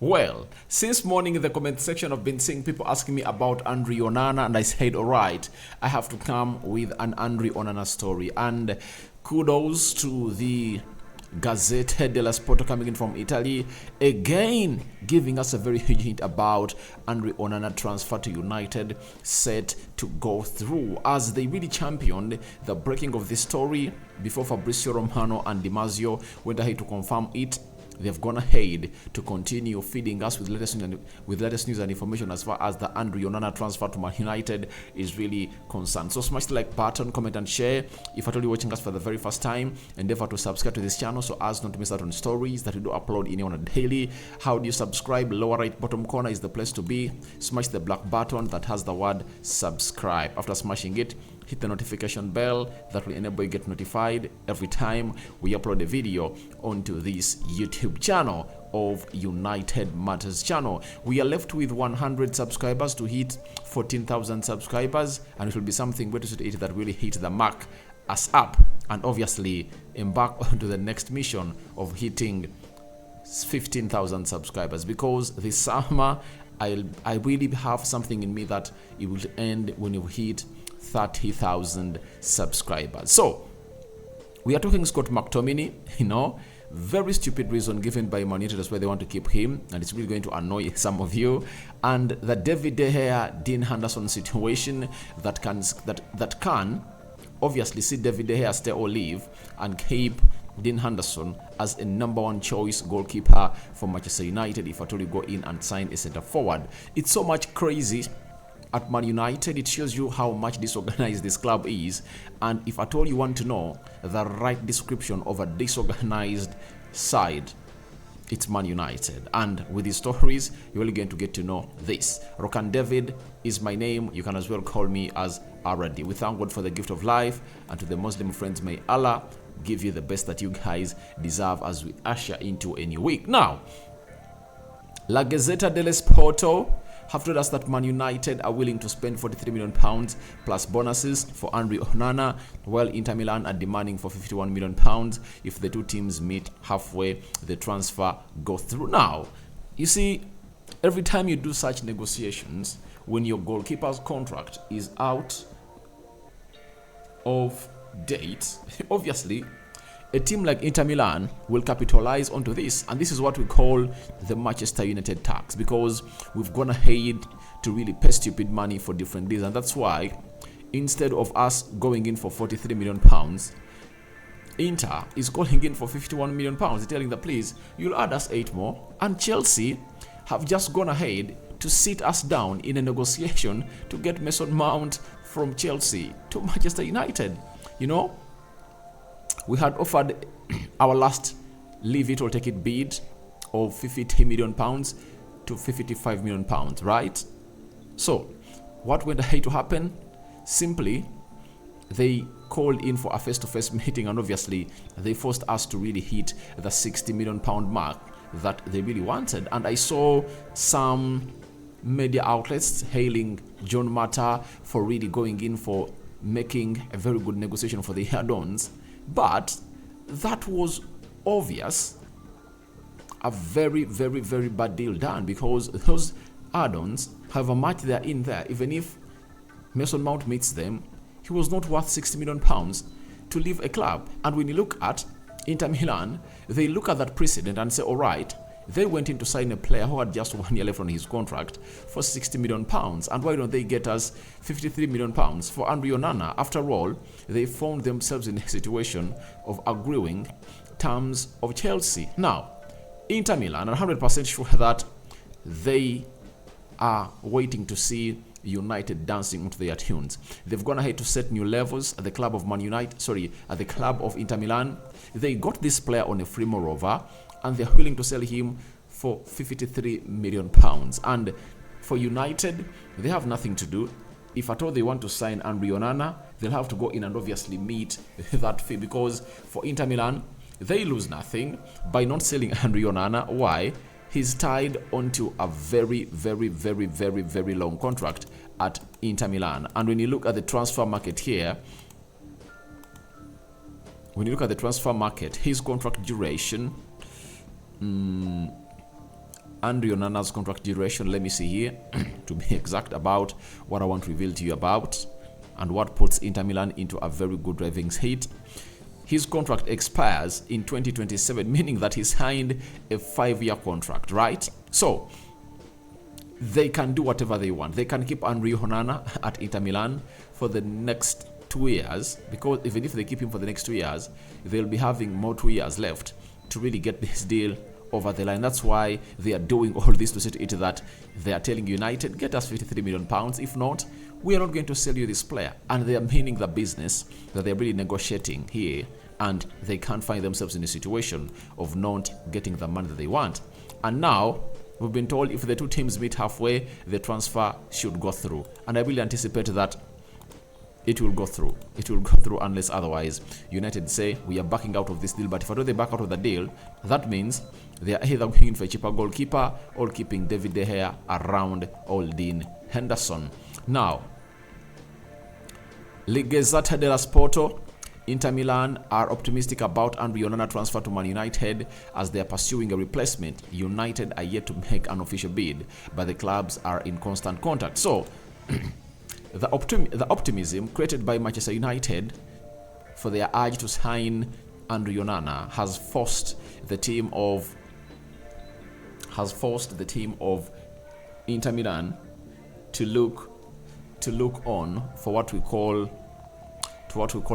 Well, since morning in the comment section, I've been seeing people asking me about Andre Onana, and I said, all right, I have to come with an Andre Onana story. And kudos to the Gazzetta dello Sport coming in from Italy, again giving us a very huge hint about Andre Onana transfer to United set to go through, as they really championed the breaking of this story before Fabrizio Romano and Di Marzio went ahead to confirm it. They've gone ahead to continue feeding us with latest news and information as far as the Andre Onana transfer to Man United is really concerned. So smash the like button, comment and share. If at all you're watching us for the very first time, endeavor to subscribe to this channel so as not to miss out on stories that we do upload in on a daily. How do you subscribe? Lower right bottom corner is the place to be. Smash the black button that has the word subscribe. After smashing it, hit the notification bell that will enable you get notified every time we upload a video onto this YouTube channel of United Matters channel. We are left with 100 subscribers to hit 14,000 subscribers, and it will be something great to it that really hit the mark us up and obviously embark onto the next mission of hitting 15,000 subscribers, because this summer I really have something in me that it will end when you hit 30,000 subscribers. So we are talking Scott McTominay, very stupid reason given by Man United. That's why they want to keep him, and it's really going to annoy some of you. And the David de Gea, Dean Henderson situation that can obviously see David de Gea stay or leave and keep Dean Henderson as a #1 choice goalkeeper for Manchester United if at all you go in and sign a centre forward. It's so much crazy at Man United. It shows you how much disorganized this club is, and if at all you want to know the right description of a disorganized side, it's Man United. And with these stories, you're only going to get to know this. Rokan David is my name. You can as well call me as Aradi. We thank God for the gift of life, and to the Muslim friends, may Allah give you the best that you guys deserve as we usher into a new week. Now, La Gazzetta dello Sport have told us that Man United are willing to spend £43 million plus bonuses for Andre Onana, while Inter Milan are demanding for £51 million if the two teams meet halfway the transfer go through. Now, you see, every time you do such negotiations, when your goalkeeper's contract is out of date, obviously a team like Inter Milan will capitalize onto this, and this is what we call the Manchester United tax, because we've gone ahead to really pay stupid money for different deals. And that's why instead of us going in for £43 million, Inter is calling in for £51 million. They're telling the please, you'll add us 8 more. And Chelsea have just gone ahead to sit us down in a negotiation to get Mason Mount from Chelsea to Manchester United. We had offered our last leave it or take it bid of £50 million to £55 million, right? So what went ahead to happen? Simply, they called in for a face-to-face meeting, and obviously they forced us to really hit the £60 million mark that they really wanted. And I saw some media outlets hailing John Mata for really going in for making a very good negotiation for the add-ons. But that was obvious a very, very, very bad deal done, because those add-ons, however much they're in there, even if Mason Mount meets them, he was not worth £60 million to leave a club. And when you look at Inter Milan, they look at that precedent and say, all right, they went in to sign a player who had just 1 year left on his contract for £60 million. And why don't they get us £53 million for Andre Onana? After all, they found themselves in a situation of agreeing terms of Chelsea. Now, Inter Milan are 100% sure that they are waiting to see United dancing to their tunes. They've gone ahead to set new levels at the club of at the club of Inter Milan. They got this player on a free moreover, and they're willing to sell him for £53 million. And for United, they have nothing to do. If at all they want to sign Andre Onana, they'll have to go in and obviously meet that fee, because for Inter Milan, they lose nothing by not selling Andre Onana. Why? He's tied onto a very, very, very, very, very long contract at Inter Milan. And when you look at the transfer market here, his contract duration Andre Onana's contract duration, let me see here, to be exact about what I want to reveal to you about and what puts Inter Milan into a very good driving seat. His contract expires in 2027, meaning that he signed a 5-year contract, right? So, they can do whatever they want. They can keep Andre Onana at Inter Milan for the next 2 years, because even if they keep him for the next 2 years, they'll be having more 2 years left to really get this deal over the line. That's why they are doing all this, to say to it that they are telling United, get us 53 million pounds. If not, we are not going to sell you this player. And they are meaning the business that they're really negotiating here, and they can't find themselves in a situation of not getting the money that they want. And now we've been told if the two teams meet halfway, the transfer should go through. And I really anticipate that it will go through. It will go through unless otherwise United say we are backing out of this deal. But if I do they back out of the deal, that means they are either going for a cheaper goalkeeper or keeping David de Gea around Dean Henderson. Now, Gazzetta dello Sport, Inter Milan are optimistic about Andre Onana transfer to Man United as they are pursuing a replacement. United are yet to make an official bid, but the clubs are in constant contact. So, the optimism created by Manchester United for their urge to sign Andre Onana has forced the team of Inter Milan to look on for what we call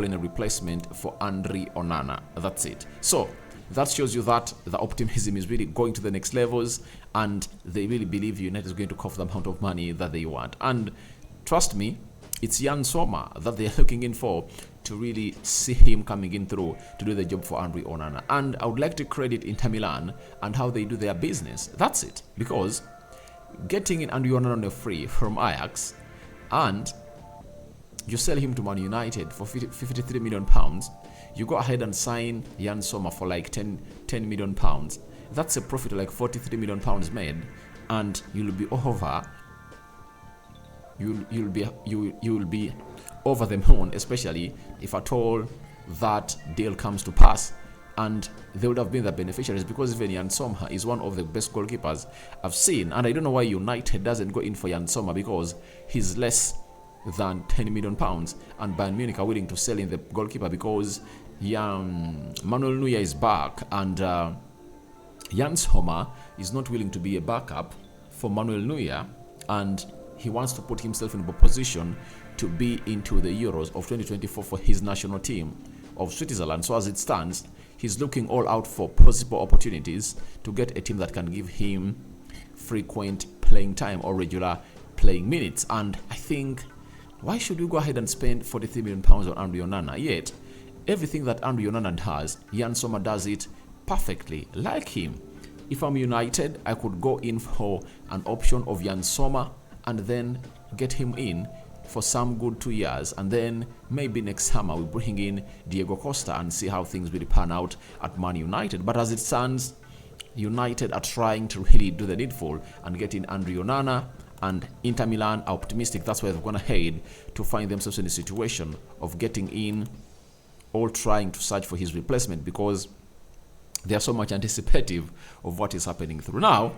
in a replacement for Andre Onana. That's it. So that shows you that the optimism is really going to the next levels, and they really believe United is going to cough the amount of money that they want. And trust me, it's Jan Sommer that they're looking in for to really see him coming in through to do the job for Andre Onana. And I would like to credit Inter Milan and how they do their business. That's it. Because getting in Andre Onana on a free from Ajax, and you sell him to Man United for 53 million pounds, you go ahead and sign Jan Sommer for like 10 million pounds. That's a profit of like 43 million pounds made, and you'll be over. You'll be over the moon, especially if at all that deal comes to pass, and they would have been the beneficiaries, because even Jan Sommer is one of the best goalkeepers I've seen. And I don't know why United doesn't go in for Jan Sommer, because he's less than 10 million pounds, and Bayern Munich are willing to sell in the goalkeeper because Manuel Neuer is back, and Jan Sommer is not willing to be a backup for Manuel Neuer, and he wants to put himself in a position to be into the Euros of 2024 for his national team of Switzerland. So as it stands, he's looking all out for possible opportunities to get a team that can give him frequent playing time or regular playing minutes. And I think, why should we go ahead and spend 43 million pounds on Andre Onana? Yet, everything that Andre Onana does, Jan Sommer does it perfectly, like him. If I'm United, I could go in for an option of Jan Sommer and then get him in for some good 2 years, and then maybe next summer we bring in Diego Costa and see how things really pan out at Man United. But as it stands, United are trying to really do the needful and get in Andre Onana, and Inter Milan are optimistic that's where they're going to head to find themselves in a situation of getting in, or trying to search for his replacement, because they are so much anticipative of what is happening through. Now,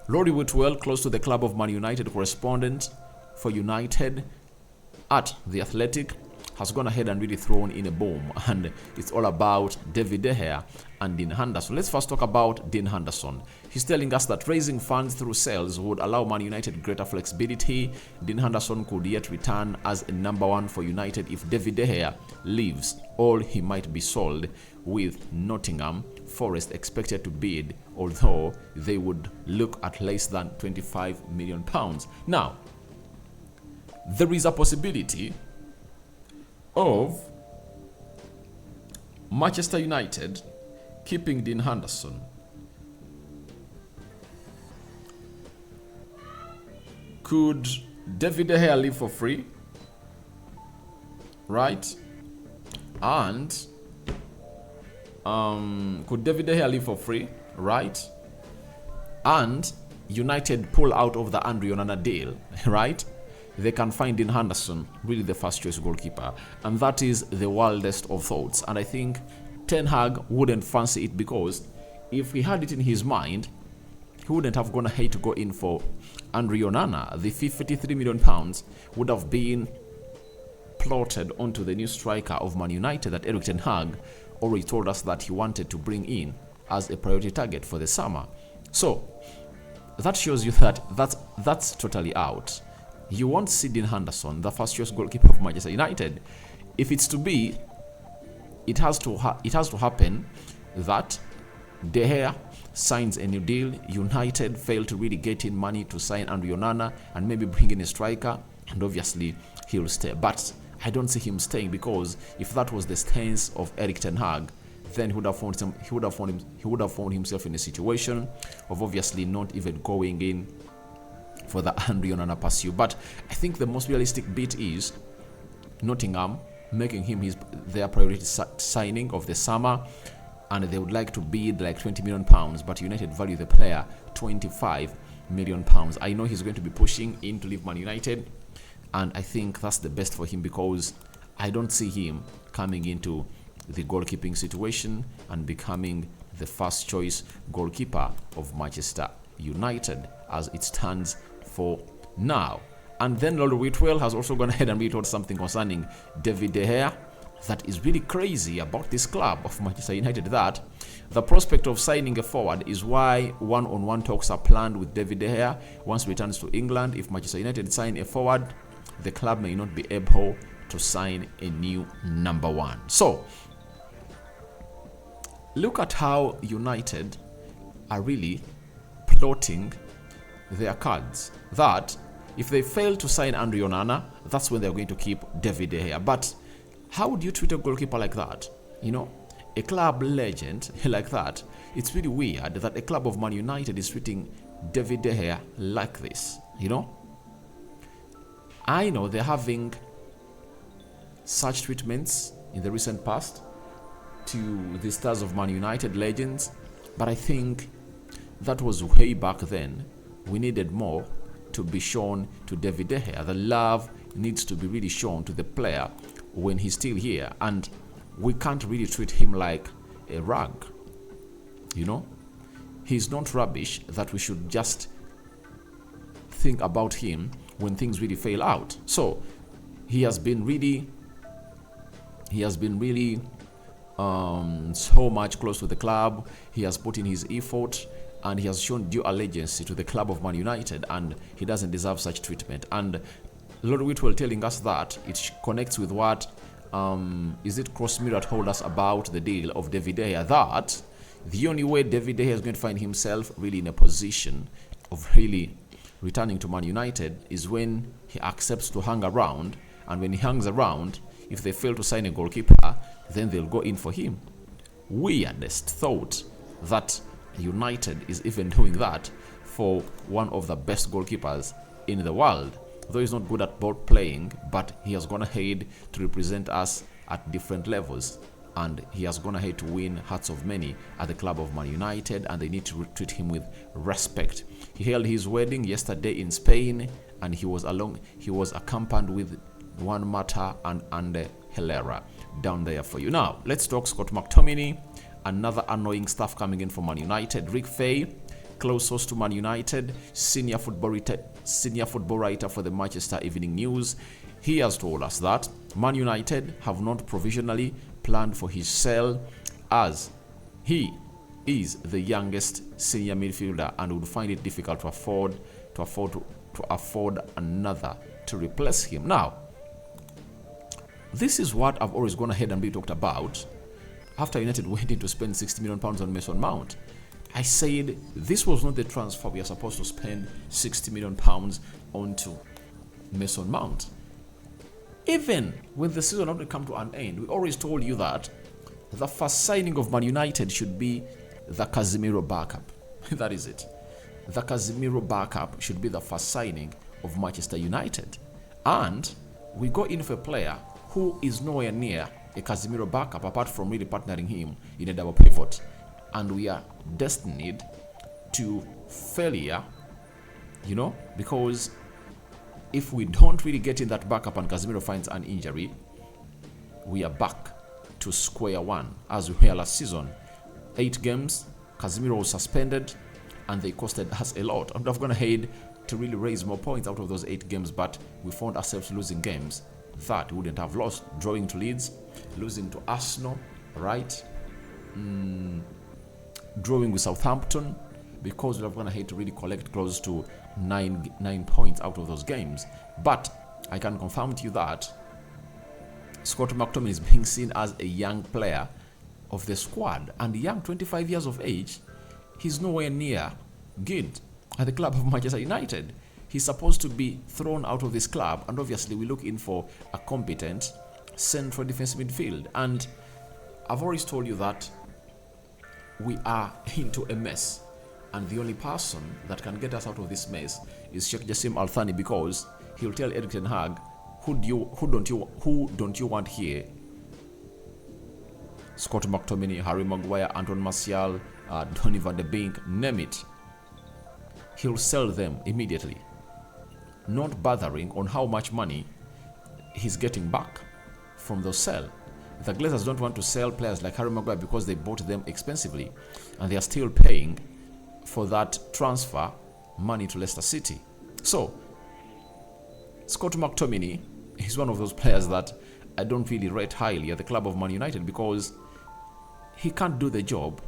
Rory Whitwell, close to the club of Man United correspondent for United at The Athletic, has gone ahead and really thrown in a bomb, and it's all about David de Gea and Dean Henderson. Let's first talk about Dean Henderson. He's telling us that raising funds through sales would allow Man United greater flexibility. Dean Henderson could yet return as a number one for United if David de Gea leaves, or he might be sold, with Nottingham Forest expected to bid, although they would look at less than 25 million pounds. Now, there is a possibility of Manchester United keeping Dean Henderson. Could David de Gea leave for free? Right? And could David de Gea leave for free? Right? And United pull out of the Andre Onana deal, right? They can find Dean Henderson, really the first choice goalkeeper. And that is the wildest of thoughts. And I think Ten Hag wouldn't fancy it, because if he had it in his mind, he wouldn't have gone ahead to go in for Andre Onana. The £53 million would have been plotted onto the new striker of Man United that Erik ten Hag already told us that he wanted to bring in as a priority target for the summer. So that shows you that that's totally out. You won't see Dean Henderson, the first choice goalkeeper of Manchester United. If it's to be, it has to happen that De Gea signs a new deal. United fail to really get in money to sign Andre Onana and maybe bring in a striker, and obviously he'll stay. But I don't see him staying, because if that was the stance of Erik ten Hag, then he would have found himself in a situation of obviously not even going in for the Andre Onana pursuit. But I think the most realistic bit is Nottingham making him their priority signing of the summer, and they would like to bid like £20 million, but United value the player £25 million. I know he's going to be pushing in to leave Man United, and I think that's the best for him, because I don't see him coming into the goalkeeping situation and becoming the first choice goalkeeper of Manchester United as it stands for now. And then Lord Whitwell has also gone ahead and really told something concerning David de Gea that is really crazy about this club of Manchester United, that the prospect of signing a forward is why one-on-one talks are planned with David de Gea once he returns to England. If Manchester United sign a forward, the club may not be able to sign a new number one. So look at how United are really plotting their cards, that if they fail to sign Andre Onana, that's when they're going to keep David de Gea. But how would you treat a goalkeeper like that? You know, a club legend like that. It's really weird that a club of Man United is treating David de Gea like this, you know. I know they're having such treatments in the recent past to the stars of Man United legends, but I think that was way back then. We needed more to be shown to David de Gea. The love needs to be really shown to the player when he's still here, and we can't really treat him like a rug, you know. He's not rubbish that we should just think about him when things really fail out. So he has been really so much close to the club. He has put in his effort, and he has shown due allegiance to the club of Man United, and he doesn't deserve such treatment. And Lord Whitwell telling us that it connects with what is it Crossmirror told us about the deal of David de Gea, that the only way David de Gea is going to find himself really in a position of really returning to Man United is when he accepts to hang around, and when he hangs around, if they fail to sign a goalkeeper, then they'll go in for him. Weirdest thought that United is even doing that for one of the best goalkeepers in the world. Though he's not good at ball playing, but he has gone ahead to represent us at different levels, and he has gone ahead to win hearts of many at the club of Man United, and they need to treat him with respect. He held his wedding yesterday in Spain, and he was accompanied with Juan Mata and Ander Herrera down there for you. Now let's talk Scott McTominay. Another annoying stuff coming in from Man United. Rick Fay, close source to Man United, senior football writer for the Manchester Evening News. He has told us that Man United have not provisionally planned for his sale, as he is the youngest senior midfielder and would find it difficult to afford another to replace him. Now, this is what I've always gone ahead and be talked about. After United went in to spend £60 million on Mason Mount, I said this was not the transfer we are supposed to spend £60 million onto Mason Mount. Even when the season had come to an end, we always told you that the first signing of Man United should be the Casemiro backup. That is it. The Casemiro backup should be the first signing of Manchester United. And we go in for a player who is nowhere near a Casemiro backup, apart from really partnering him in a double pivot. And we are destined to failure, you know, because if we don't really get in that backup and Casemiro finds an injury, we are back to square one as we were last season. 8 games, Casemiro was suspended, and they costed us a lot. And I've gone ahead to really raise more points out of those 8 games, but we found ourselves losing games that we wouldn't have lost. Drawing to Leeds, losing to Arsenal, right? Drawing with Southampton, because we have gone ahead to really collect close to 9 points out of those games. But I can confirm to you that Scott McTominay is being seen as a young player of the squad, and young, 25 years of age, he's nowhere near good at the club of Manchester United. He's supposed to be thrown out of this club, and obviously we look in for a competent central defensive midfield. And I've always told you that we are into a mess, and the only person that can get us out of this mess is Sheikh Jassim Al Thani, because he'll tell Erik ten Hag, who don't you want here? Scott McTominay, Harry Maguire, Anton Martial, Donny van de Beek, name it. He'll sell them immediately, not bothering on how much money he's getting back from the sale. The Glazers don't want to sell players like Harry Maguire because they bought them expensively, and they are still paying for that transfer money to Leicester City. So Scott McTominay is one of those players that I don't really rate highly at the club of Man United, because he can't do the job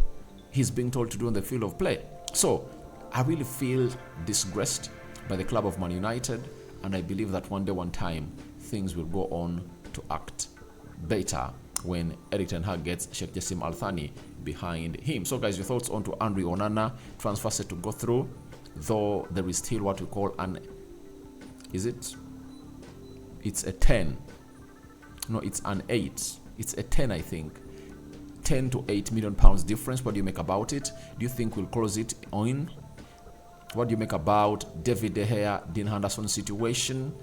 he's being told to do on the field of play. So I really feel disgraced by the club of Man United, and I believe that one day, one time, things will go on to act better when Erik ten Hag gets Sheikh Jassim Al Thani behind him. So guys, your thoughts on to Andre Onana, transfer set to go through, though there is still what we call an, it's a 10. No, it's an 8. It's a 10, I think. 10 to 8 million pounds difference. What do you make about it? Do you think we'll close it on? What do you make about David de Gea, Dean Henderson situation?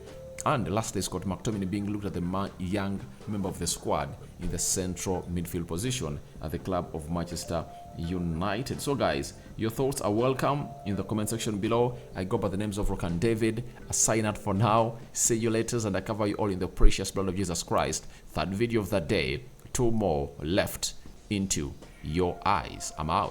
And lastly, Scott McTominay being looked at the young member of the squad in the central midfield position at the club of Manchester United. So guys, your thoughts are welcome in the comment section below. I go by the names of Rock and David. I sign out for now. See you later, and I cover you all in the precious blood of Jesus Christ. Third video of the day. 2 more left into your eyes. I'm out.